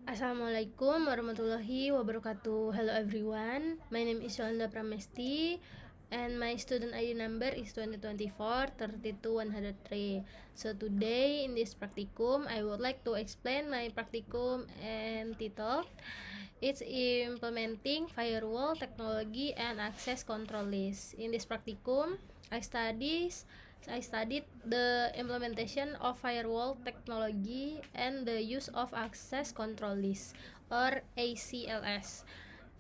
Assalamualaikum warahmatullahi wabarakatuh. Hello everyone. My name is Yolanda Pramesti and my student ID number is 2024 32103. So today in this practicum I would like to explain my practicum and title. It's implementing firewall technology and access control list. In this practicum I studied the implementation of firewall technology and the use of access control list or ACLS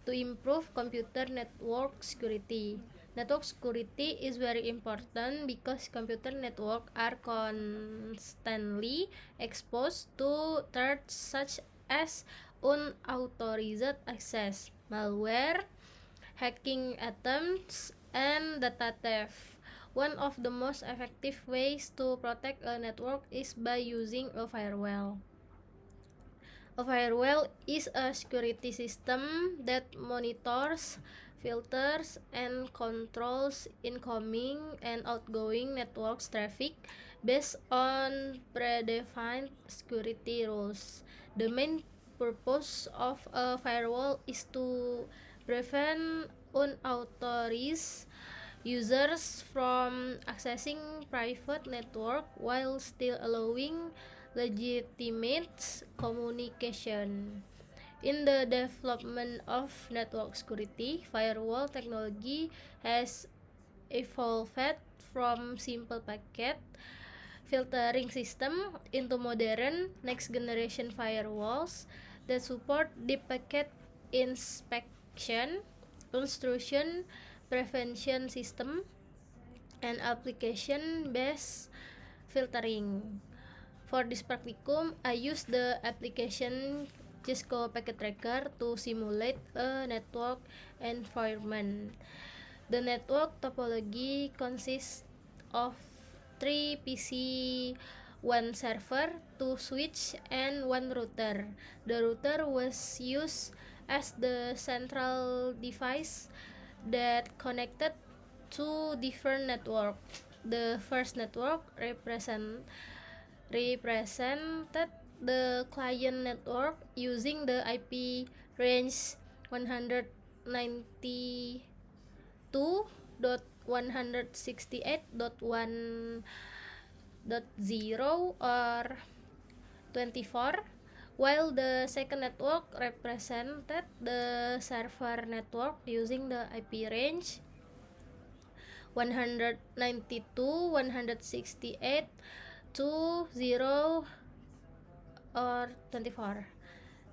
to improve computer network security. Network security is very important because computer networks are constantly exposed to threats such as unauthorized access, malware, hacking attempts, and data theft. One of the most effective ways to protect a network is by using a firewall. A firewall is a security system that monitors, filters, and controls incoming and outgoing network traffic based on predefined security rules. The main purpose of a firewall is to prevent unauthorized users from accessing private network while still allowing legitimate communication. In the development of network security, firewall technology has evolved from simple packet filtering system into modern next generation firewalls that support deep packet inspection, intrusion prevention system, and application based filtering. For this practicum, I use the application Cisco Packet Tracker to simulate a network environment. The network topology consists of 3 PC, 1 server, 2 switch, and 1 router. The router was used as the central device that connected two different networks. The first network represented the client network using the IP range 192.168.1.0 or 24, while the second network represented the server network using the IP range 192.168.20 or 24.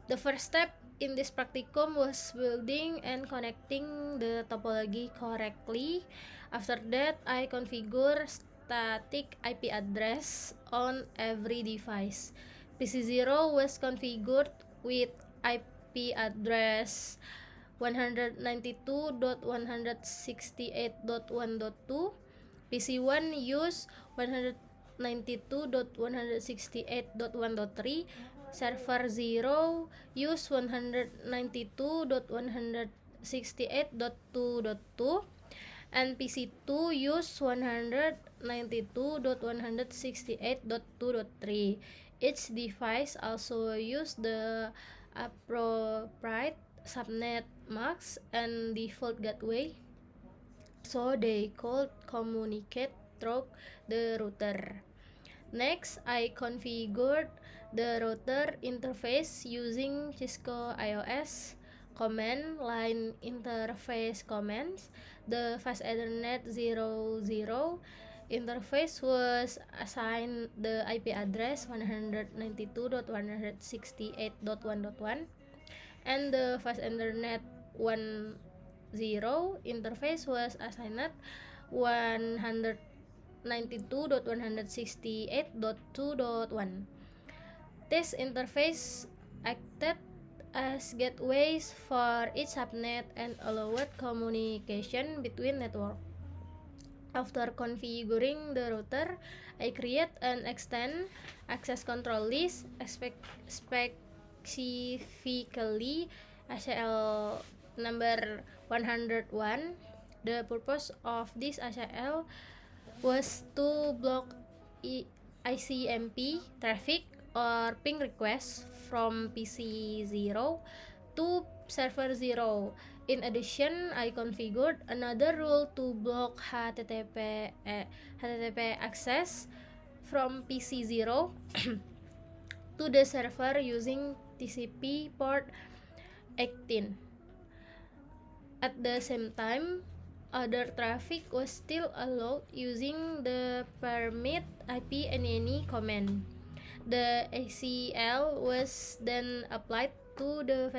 The first step in this practicum was building and connecting the topology correctly. After that, I configure static IP address on every device. PC0 was configured with IP address 192.168.1.2. PC1 use 192.168.1.3. Server 0 use 192.168.2.2, and PC2 use 192.168.2.3. Each device also use the appropriate subnet mask and default gateway, so they could communicate through the router. Next, I configured the router interface using Cisco iOS command line interface commands. The fast Ethernet 00 interface was assigned the IP address 192.168.1.1, and the fast Ethernet 10 interface was assigned 192.168.2.1. This interface acted as gateways for each subnet and allowed communication between networks. After configuring the router, I create and extend access control list, specifically ACL number 101. The purpose of this ACL was to block ICMP traffic or ping requests from PC 0 to server 0. In addition, I configured another rule to block HTTP access from PC 0 to the server using TCP port 18. At the same time, other traffic was still allowed using the permit IP any command. The ACL was then applied to the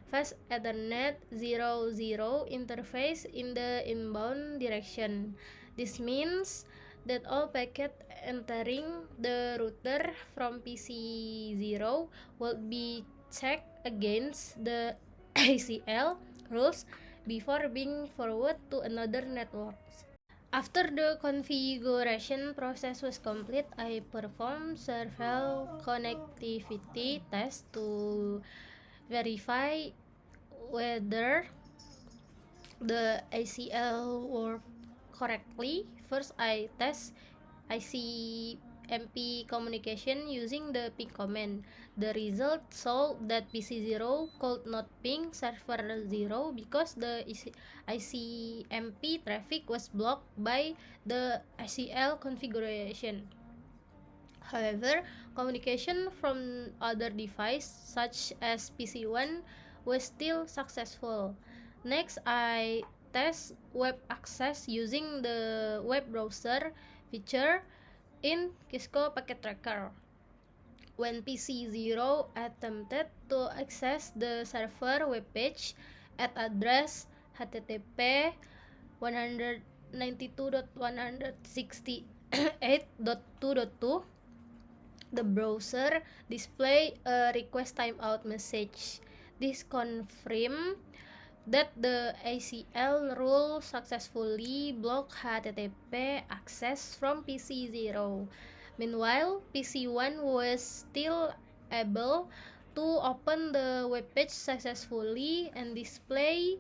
Fast Ethernet 00 interface in the inbound direction. This means that all packets entering the router from PC 0 will be checked against the ACL rules before being forwarded to another network. After the configuration process was complete, I performed several connectivity tests to verify whether the ACL worked correctly. First, I test ICMP communication using the ping command. The result showed that PC0 could not ping server 0 because the ICMP traffic was blocked by the ACL configuration. However, communication from other devices such as PC1 was still successful. Next, I test web access using the web browser feature in Kisco Packet Tracker. When PC0 attempted to access the server web page at address http 192.168.2.2, the browser display a request timeout message. This confirms that the ACL rule successfully blocked HTTP access from PC0. Meanwhile, PC1 was still able to open the web page successfully and display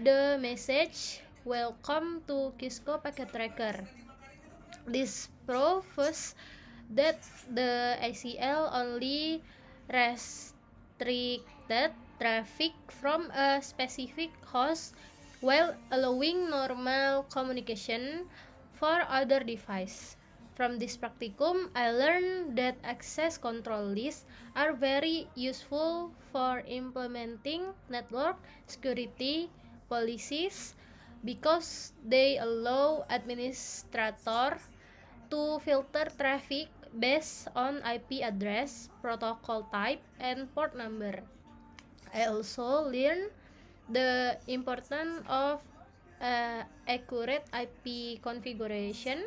the message "Welcome to Kisco Packet Tracker." This proves that the ACL only restricted traffic from a specific host while allowing normal communication for other devices. From this practicum, I learned that access control lists are very useful for implementing network security policies because they allow administrator to filter traffic based on IP address, protocol type, and port number. I also learned the importance of accurate IP configuration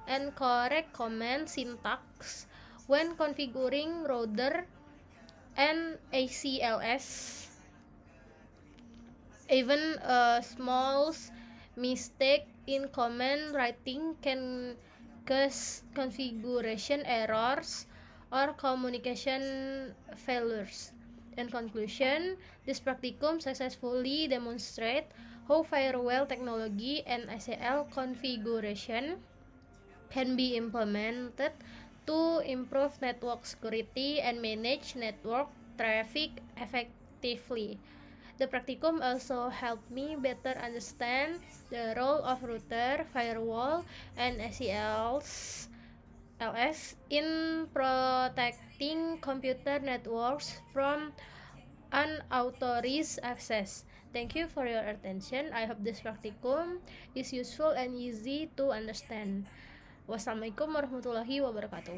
and correct command syntax when configuring router and ACLS. Even a small mistake in command writing can cause configuration errors or communication failures. In conclusion, this practicum successfully demonstrates how firewall technology and ACL configuration can be implemented to improve network security and manage network traffic effectively. The practicum also helped me better understand the role of router, firewall, and ACLs in protecting computer networks from unauthorized access. Thank you for your attention. I hope this practicum is useful and easy to understand. Wassalamualaikum warahmatullahi wabarakatuh.